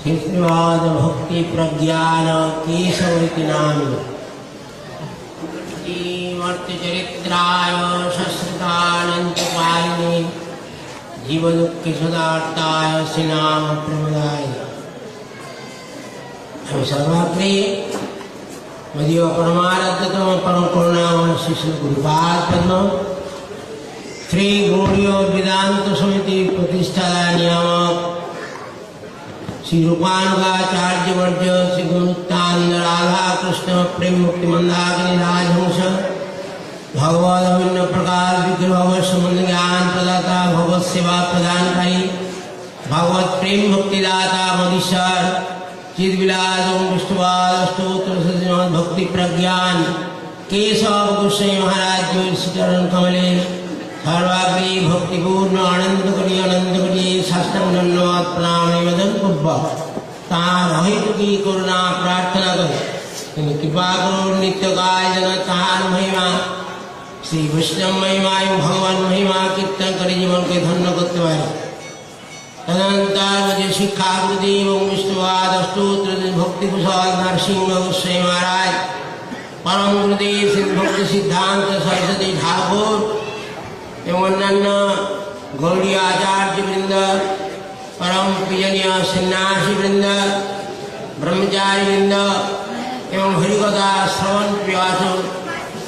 श्रीपाद भक्ति प्रज्ञान केशवती नामिने चरित्राय शस्त्रकानंतपालिने जीवदुःख सदार्ताय श्रीनाम प्रमदाय। सर्वाग्रे मदीय परमाराध्यतम परम करुणामय शिष्य गुरुपाद पद्म श्री गौड़ीय वेदांत समिति प्रतिष्ठाता नियामक श्री रूपानुगाचार्य वर्य श्री गुरुत्तानंद राधा कृष्ण प्रेम मुक्ति मंदाकिनी राजहंस भगवद अभिन्न प्रकार विग्रह संबंध ज्ञान प्रदाता भगवत सेवा प्रदानकारी भगवत प्रेम मुक्तिदाता मदीश्वर चिद्विलास विष्णुवाद अष्टोत्तर श्रीमद् भक्ति प्रज्ञान केशव गोस्वामी महाराज चरण कमले सर्वाग्रे भक्तिपूर्ण आनंद करी साष्टांग दंडवत प्रणाम निवेदन पूर्वक तार अहित की करुणा प्रार्थना कर कृपा करो नित्य काय जन तार महिमा श्री वैष्णव महिमा भगवान महिमा कीर्तन कर जीवन के धन्य करते पारे। तदनंतर मुझे शिक्षा गुरुदेव विष्णुवाद अष्टोत्तर भक्ति कुशल नरसिंह गोस्वामी महाराज परम गुरुदेव श्री भक्ति सिद्धांत सरस्वती ठाकुर एवं अन्य गौड़ीय आचार्य वृंद परम पूजनीय सन्यासी वृंद ब्रह्मचारी वृंद एवं हरिकथा श्रवण प्रयास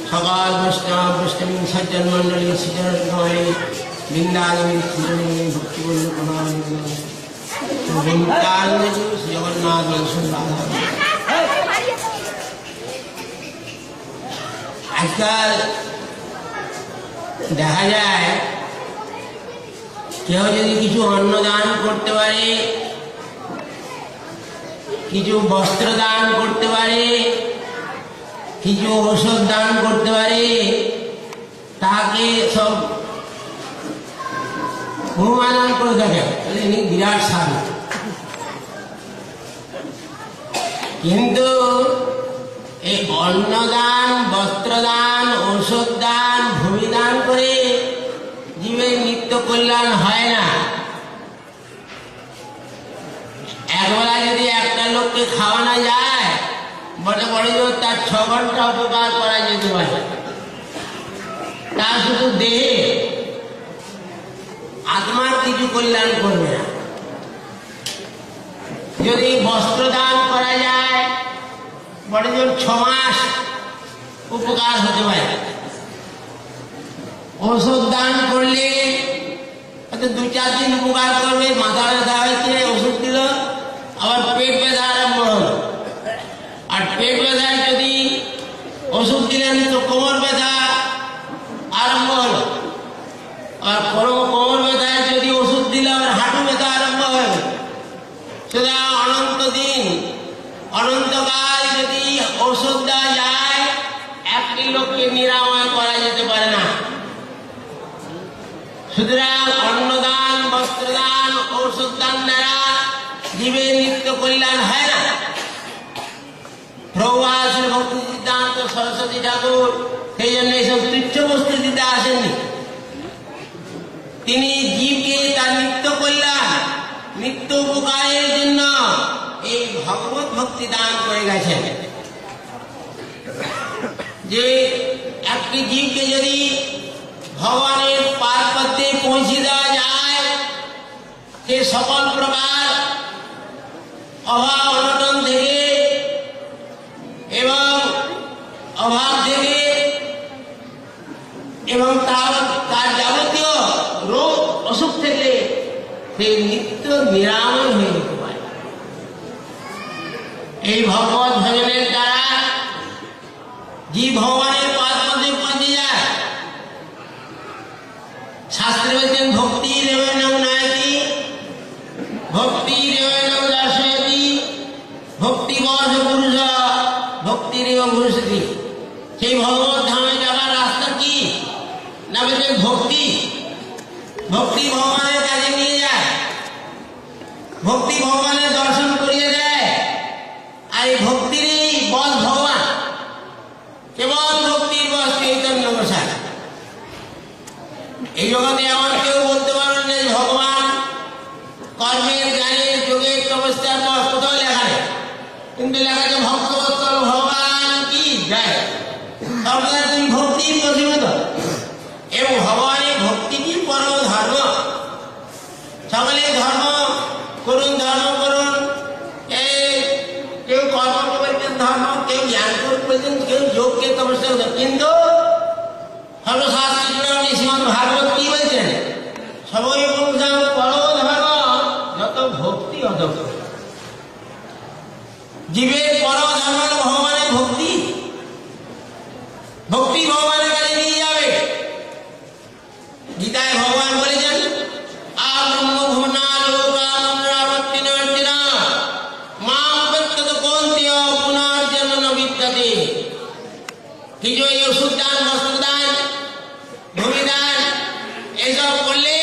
सकल वैष्णव वैष्णवी सज्जन मंडली श्रीचरण कमले वृंदावन भक्ति जगन्नाथ आजकल দেখা যায় কেউ যদি কিছু অন্ন দান করতে পারে, কিছু বস্ত্র দান করতে পারে, কিছু ঔষধ দান করতে পারে, তাকে সব অনুমান করে দেখে বিরাট সাধু। কিন্তু এই অন্নদান, বস্ত্রদান, ঔষধ দান, ভূমি দান করে জীবের নিত্য কল্যাণ হয় না। একবেলা যদি একটা লোককে খাওয়ানো যায় বটে বড় জোর তার 6 ঘন্টা উপকার করা যেতে পারে। তা শুধু দেহে, আত্মার কিছু কল্যাণ করবে না। যদি বস্ত্র দান করা যায় বড় জোর 6 মাস উপকার হতে পারে। ঔষধ দান করলে হয়তো 2-4 দিন উপকার করবে। মাথা ব্যথা হয়েছে ওষুধ দিল, আবার পেট ব্যথা আরম্ভ হলো। আর পেট ব্যথায় যদি ওষুধ দিলেন তো কোমর ব্যথা আরম্ভ হলো। আর কোমর ব্যথায় যদি ওষুধ দিলে আবার হাঁটু ব্যথা আরম্ভ হলো। সুতরাং অনন্ত দিন অনন্তকাল যদি ঔষধ দেওয়া যায় একটি লোককে নিরাময় করা যেতে পারে না। সুতরাং অন্নদান, বস্ত্রদান, ঔষধ দান দ্বারা জীবের নিত্য কল্যাণ হয় না। প্রভুপাদ শ্রী ভক্তি সিদ্ধান্ত সরস্বতী ঠাকুর সেই জন্য এইসব তুচ্ছ বস্তু দিতে আসেননি। তিনি জীবকে তার নিত্য কল্যাণ, নিত্য উপকারের জন্য এই ভগবত ভক্তি দান করে গেছেন। যে একটি জীবকে যদি ভগবানের পাদপদ্মে পৌঁছে দেওয়া যায়, সে সকল প্রকার অভাব অনটন থেকে এবং অভাব থেকে এবং তার যাবতীয় রোগ অসুখ থেকে সে নিত্য নিরাময় হয়ে যেতে পারে। এই ভগবত ভজনের দ্বারা জীব ভগবানের পাদপদ্মে পৌঁছে যায়। শাস্ত্রে বলছেন ভক্তি রেবেনং নায়তি, ভক্তি রেবেনং দর্শয়তি, ভক্তি বশ পুরুষ, ভক্তি রেব ভূষতি। সেই ভগবত ধামে যাওয়ার রাস্তা কি না বলছেন ভক্তি। ভক্তি ভগবানের কাছে নিয়ে যায়, ভক্তি ভগবানের দর্শন করিয়ে দেয়। আর এই ভক্তিরই বশ ভগবান, কেবল ভক্তির বশ চৈতন্য গোসাই। এই জগতে এমন কেউ বলতে পারবেন না ভগবান কর্মের, জ্ঞানের, যোগের তপস্যার পর কিন্তু লেখা আছে ভক্তবৎসল ভগবান কি যায়, তাহলে তুমি ভক্তি বসিবে তো। এবং ভগবানের ভক্তি কি পরম ধর্ম। সকলে ধর্ম করুন, ধর্ম করুন। কেউ কর্ম করবেন ধর্ম, কেউ জ্ঞান করবেন, কেউ যোগকে তপস্যা করবেন, কিন্তু সর্বশাস্ত্র শ্রীমদ ভাগবত কি বলছেন, সবই পুরুষাং পরম ধর্ম যত ভক্তি অত। জীবের পরম ধর্ম ভগবানের ভক্তি। ভক্তি ভগবানের কাছে নিয়ে যাবে। গীতায় ভগবান বলেছেন কিছু এই ওষুধ দান, বস্ত্র দান, ভূমি দান এইসব করলে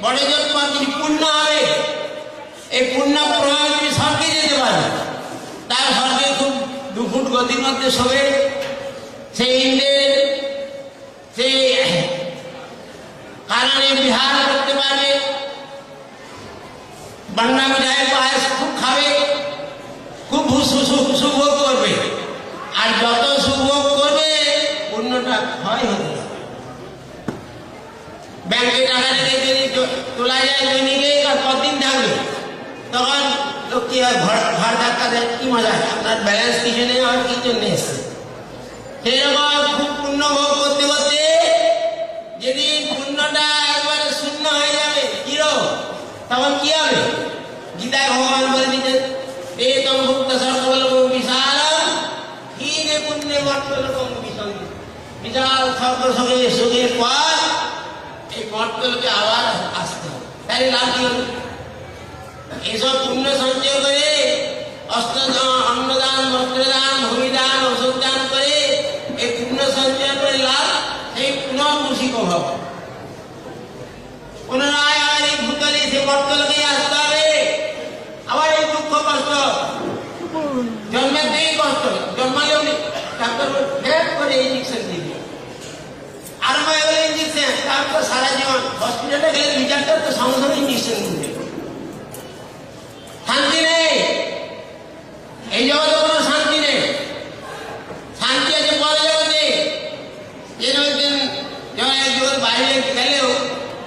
বড় জোর কিছু পুণ্য হবে। এই পুণ্য প্রভাব তুমি স্বর্গে যেতে পারবে। তার স্বর্গে খুব 2 ফুট গতির মধ্যে শোবে। সেই ইন্দ্রের সেই কারণে বিহার করতে পারবে। বন্যা মিঠাই পায়েস খুব খাবে, খুব সুভোগ করবে। আর যত সুভোগ করবে পুণ্যটা ক্ষয় হতে যাবে। ব্যাংকে টাকা রেখে যদি তোলা যায় দৈনিকে, আর কতদিন থাকবে, তখন লোক কি হয়, ঘর ধাক্কা দেয়, কি মজা, আপনার ব্যালেন্স কিছু নেই, আর কিছু নেই। সেরকম খুব পুণ্য ভোগ করতে করতে যদি পুণ্যটা একবারে শূন্য হয়ে যাবে, জিরো, তখন কি হবে? গীতায় ভগবান বলে দিচ্ছেন এতম ভুক্ত সর্বলোক বিশাল কি যে পুণ্যে মর্তলোকম বিসঙ্গী। বিশাল সর্বসুখে সুখের পর এই মর্তলোকে আবার আসতে হবে। তাই লাভ কি হবে? এসব পুণ্য সঞ্চয় করে অন্নদান, বস্ত্রদান, ভূমিদান, ওষুধ দান করে এই পুণ্য সঞ্চয় করে লাভ, সেই পুনর্মুষিক ভাব পুনরায় আবার এই ভূতলে সে মর্তলোকে আসতে হবে। আবার এই দুঃখ কষ্ট, জন্মের থেকেই কষ্ট, জন্মালেও ডাক্তার করে ইঞ্জেকশন দিবে, আরম্ভ হয়ে গেলে ইঞ্জেকশন, তারপর সারা জীবন হসপিটালে গেলে 2-4টা তো সঙ্গে সঙ্গে ইঞ্জেকশন দিবে। শান্তি নেই, এই জগতে কোনো শান্তি নেই। শান্তি আছে পর জগতে। যেমন এক জগৎ বাইরে গেলেও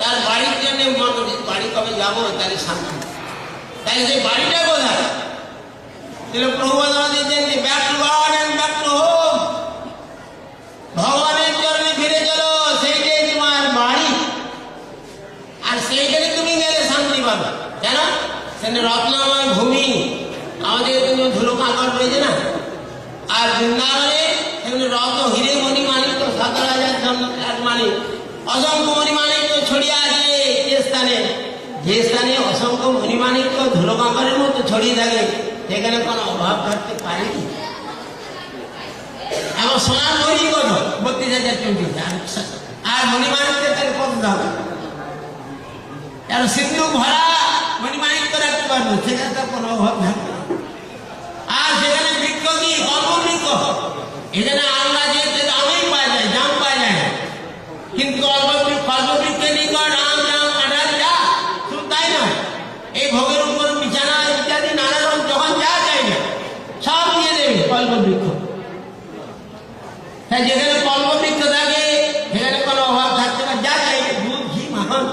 তার বাড়ির জন্য বাড়ি কবে যাবো, তাহলে শান্তি। তাহলে সেই বাড়িটা কোথায়? প্রভুপাদ আমাদের দিয়েছেন back to God and back to home. ভগবানের চরণে ফিরে চলো, সেইটাই তোমার বাড়ি। আর সেইখানে তুমি গেলে শান্তি পাবে। কেন? সেখানে রত্নময় ভূমি, আমাদের এখানে ধুলো কাঁকড় রয়েছে না। আর বৃন্দাবনে সেখানে রত্ন, হিরে, মণি, মানিক, 17,000 মানিক, অসংখ্য মণিমাণিক্য ছড়িয়ে আছে যে স্থানে। যে স্থানে অসংখ্য মণিমাণিক্য ধুলো কাঁকড়ের মতো ছড়িয়ে থাকে, সেখানে কোনো অভাব থাকতে পারে কি? এবং সোনার মণি কত? 32,000 আর মণিমাণিক্যের কত দাম? আর সিন্ধু ভরা মণিমাণিক্য রাখতে পারবে, সেখানে তার কোনো অভাব থাকবে না। আর সেখানে বৃক্ষ কি? কল্পবৃক্ষ। এখানে আমরা যে দামই পাওয়া যায়, দাম পাওয়া যায় না, কিন্তু কল্পবৃক্ষের নিকট আম, জাম, কাঁঠাল যা শুধু তাই নয়, এই ভোগের উপর বিছানা ইত্যাদি নানা রকম যখন যা চাইবে সব দিয়ে দেবে কল্পবৃক্ষ। তাই যেখানে কল্পবৃক্ষ থাকে সেখানে কোনো অভাব থাকতে পারে। যা চাইবে দুধ, ঘি, মাখন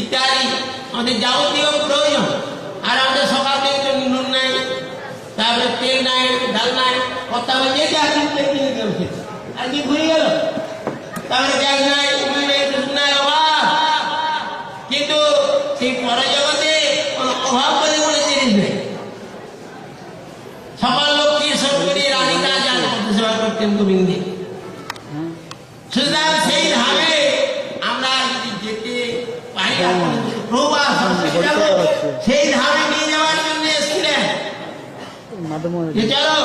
ইত্যাদি আমাদের যাবতীয় প্রয়োজন। আর আমাদের সকাল থেকে নুন নাই, তারপরে তেল নাই, ডাল নাই, কথা বলছে যে আর কিনে দেবে, আর কি ঘুরে গেল। তারপরে গ্যাস নাই, নাই, অভাব। কিন্তু সেই পরজগতে কোনো অভাব বলে কোনো জিনিস নেই। সকল লোককে সরকারি রাধিকা যান সেবা করতেন গোবিন্দে। সুতরাং সেই ধামে আমরা যদি যেতে পারি, সেই ধামে নিয়ে যাওয়ার জন্য এসেছিলেন। চলো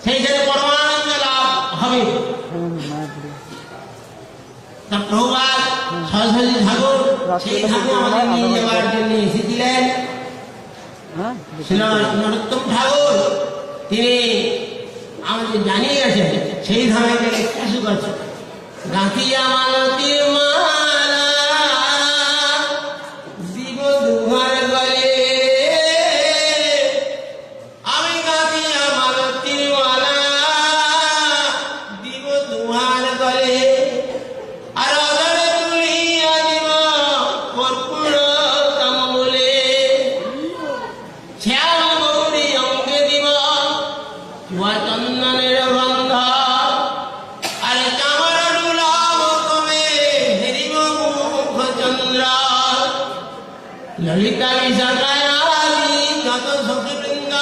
সেইখানে পরমানন্দ লাভ হবে। প্রভুপাদ সরস্বতী ঠাকুর সেই ধামে আমাদের নিয়ে যাওয়ার জন্য এসেছিলেন। নরোত্তম ঠাকুর তিনি আমাদের জানিয়ে গেছেন সেই ধামে গেলে কিছু করছে। গাঁথিয়া মালতীর মালা দিব দুহার গলে, আমি গাঁথি শ্যাম গৌরী অঙ্গে দিব চুয়া চন্দনের গন্ধ আর চামর ডুলাব কমে হেরিব মুখ চন্দ্র ললিতা বিশাখায় যত সখীবৃন্দ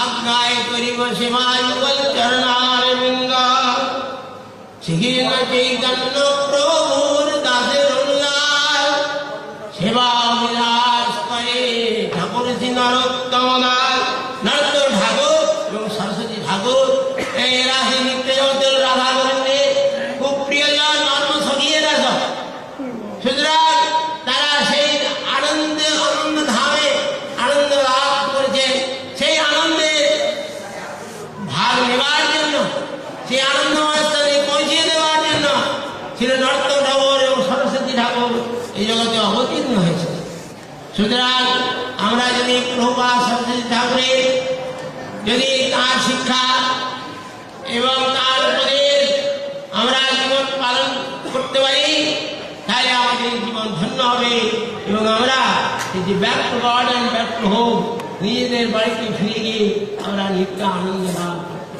আজ্ঞায় করিব সেবা যুগল চরণার বৃন্দ শ্রীকৃষ্ণ চৈতন্য প্রভুর দাসের উল্লাস সেবা বিলাস করে ঠাকুর শ্রী নরোত্তম দাস নরোত্তম ঠাকুর এবং সরস্বতী ঠাকুর এই রাশি নিত্য জগতের রাধা গোবিন্দে খুব প্রিয়জন নর্ম সখিয়ে রাস সুতরাং তারা সেই আনন্দ ধামে আনন্দ লাভ করেছে সেই আনন্দে ভাগ নেবার জন্য সেই আনন্দময় স্থানে পৌঁছে দেওয়ার জন্য ছিল নরোত্তম ঠাকুর এবং সরস্বতী ঠাকুর এই জগতে অবতীর্ণ হয়েছে। সুতরাং আমরা যদি প্রভুপাদ সরস্বতী ঠাকুরের যদি তার শিক্ষা এবং তার উপদেশ আমরা জীবন পালন করতে পারি তাহলে আমাদের জীবন ধন্য হবে এবং আমরা back to god and back to home নিজেদের বাড়িতে ফিরে গিয়ে আমরা নিত্য আনন্দ লাভ করতে